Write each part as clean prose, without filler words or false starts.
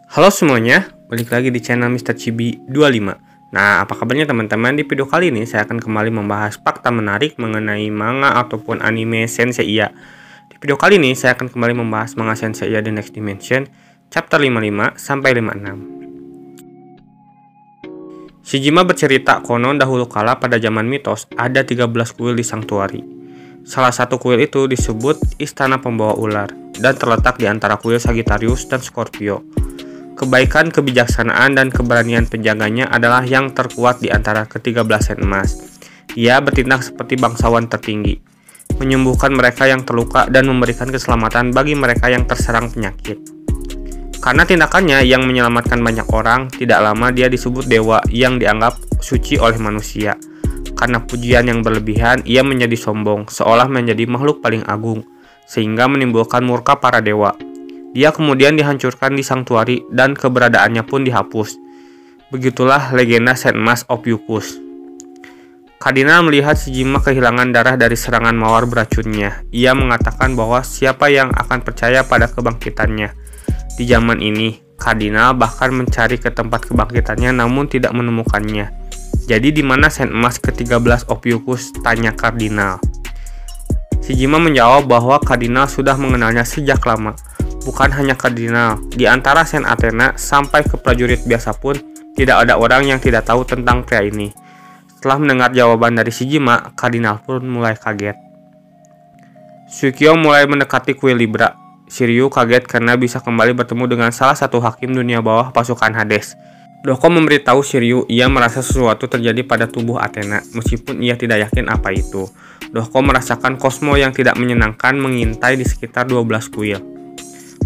Halo semuanya, balik lagi di channel Mr. Chibi 25. Nah, apa kabarnya teman-teman? Di video kali ini saya akan kembali membahas fakta menarik mengenai manga ataupun anime Senseiya. Di video kali ini saya akan kembali membahas manga Senseiya The Next Dimension chapter 55 sampai 56. Shijima bercerita konon dahulu kala pada zaman mitos ada 13 kuil di Sanctuary. Salah satu kuil itu disebut Istana Pembawa Ular dan terletak di antara kuil Sagittarius dan Scorpio. Kebaikan, kebijaksanaan, dan keberanian penjaganya adalah yang terkuat di antara ke-13 sen emas. Ia bertindak seperti bangsawan tertinggi, menyembuhkan mereka yang terluka dan memberikan keselamatan bagi mereka yang terserang penyakit. Karena tindakannya yang menyelamatkan banyak orang, tidak lama dia disebut dewa yang dianggap suci oleh manusia. Karena pujian yang berlebihan, ia menjadi sombong, seolah menjadi makhluk paling agung, sehingga menimbulkan murka para dewa. Dia kemudian dihancurkan di Sanctuary dan keberadaannya pun dihapus. Begitulah legenda Sen Emas Ophiuchus. Kardinal melihat Shijima kehilangan darah dari serangan mawar beracunnya. Ia mengatakan bahwa siapa yang akan percaya pada kebangkitannya. Di zaman ini, Kardinal bahkan mencari ke tempat kebangkitannya namun tidak menemukannya. Jadi di mana Sen Emas ke-13 Ophiuchus? Tanya Kardinal. Shijima menjawab bahwa Kardinal sudah mengenalnya sejak lama. Bukan hanya Kardinal, di antara Sen Athena sampai ke prajurit biasa pun tidak ada orang yang tidak tahu tentang pria ini. Setelah mendengar jawaban dari Shijima, Kardinal pun mulai kaget. Suikyo mulai mendekati kuil Libra. Shiryu kaget karena bisa kembali bertemu dengan salah satu hakim dunia bawah pasukan Hades. Doko memberitahu Shiryu ia merasa sesuatu terjadi pada tubuh Athena, meskipun ia tidak yakin apa itu. Doko merasakan kosmo yang tidak menyenangkan mengintai di sekitar 12 kuil.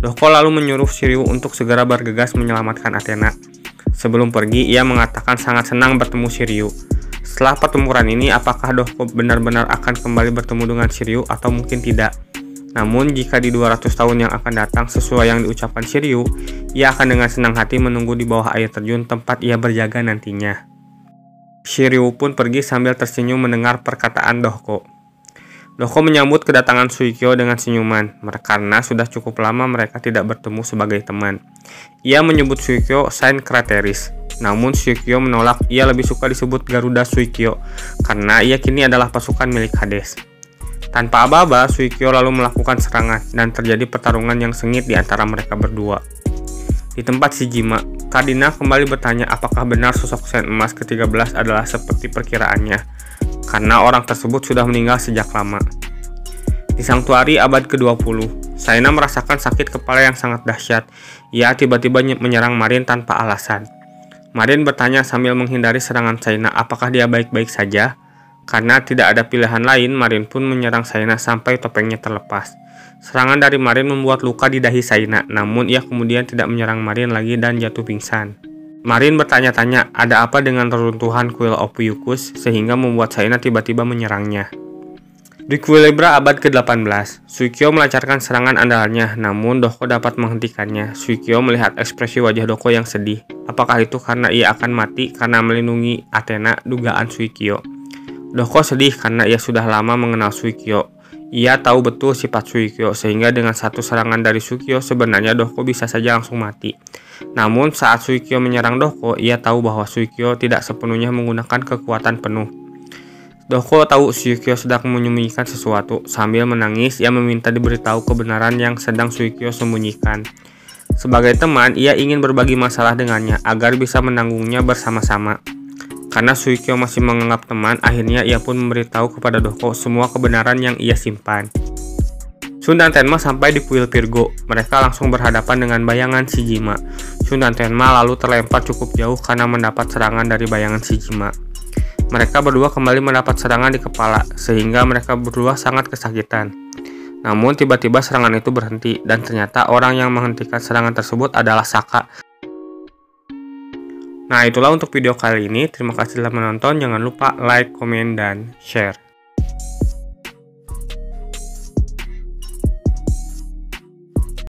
Doko lalu menyuruh Shiryu untuk segera bergegas menyelamatkan Athena. Sebelum pergi, ia mengatakan sangat senang bertemu Shiryu. Setelah pertempuran ini, apakah Doko benar-benar akan kembali bertemu dengan Shiryu atau mungkin tidak? Namun, jika di 200 tahun yang akan datang sesuai yang diucapkan Shiryu, ia akan dengan senang hati menunggu di bawah air terjun tempat ia berjaga nantinya. Shiryu pun pergi sambil tersenyum mendengar perkataan Doko. Doko menyambut kedatangan Suikyo dengan senyuman, karena sudah cukup lama mereka tidak bertemu sebagai teman. Ia menyebut Suikyo Saint Crateris, namun Suikyo menolak. Ia lebih suka disebut Garuda Suikyo, karena ia kini adalah pasukan milik Hades. Tanpa aba-aba, Suikyo lalu melakukan serangan, dan terjadi pertarungan yang sengit di antara mereka berdua. Di tempat Shijima, Kardinal kembali bertanya apakah benar sosok Sen Emas ke-13 adalah seperti perkiraannya, karena orang tersebut sudah meninggal sejak lama. Di Sanctuary abad ke-20, Saina merasakan sakit kepala yang sangat dahsyat. Ia tiba-tiba menyerang Marin tanpa alasan. Marin bertanya sambil menghindari serangan Saina apakah dia baik-baik saja. Karena tidak ada pilihan lain, Marin pun menyerang Saina sampai topengnya terlepas. Serangan dari Marin membuat luka di dahi Saina, namun ia kemudian tidak menyerang Marin lagi dan jatuh pingsan. Marin bertanya-tanya ada apa dengan reruntuhan kuil Ophiuchus sehingga membuat Saina tiba-tiba menyerangnya. Di kuil Libra abad ke-18, Suikyo melancarkan serangan andalannya, namun Doko dapat menghentikannya. Suikyo melihat ekspresi wajah Doko yang sedih. Apakah itu karena ia akan mati karena melindungi Athena? Dugaan Suikyo. Doko sedih karena ia sudah lama mengenal Suikyo. Ia tahu betul sifat Suikyo, sehingga dengan satu serangan dari Suikyo sebenarnya Doko bisa saja langsung mati. Namun saat Suikyo menyerang Doko, ia tahu bahwa Suikyo tidak sepenuhnya menggunakan kekuatan penuh. Doko tahu Suikyo sedang menyembunyikan sesuatu. Sambil menangis, ia meminta diberitahu kebenaran yang sedang Suikyo sembunyikan. Sebagai teman, ia ingin berbagi masalah dengannya agar bisa menanggungnya bersama-sama. Karena Suikyo masih menganggap teman, akhirnya ia pun memberitahu kepada Doko semua kebenaran yang ia simpan. Shun dan Tenma sampai di kuil Virgo. Mereka langsung berhadapan dengan bayangan Shijima. Shun dan Tenma lalu terlempar cukup jauh karena mendapat serangan dari bayangan Shijima. Mereka berdua kembali mendapat serangan di kepala, sehingga mereka berdua sangat kesakitan. Namun tiba-tiba serangan itu berhenti, dan ternyata orang yang menghentikan serangan tersebut adalah Saka. Nah, itulah untuk video kali ini. Terima kasih telah menonton. Jangan lupa like, komen, dan share.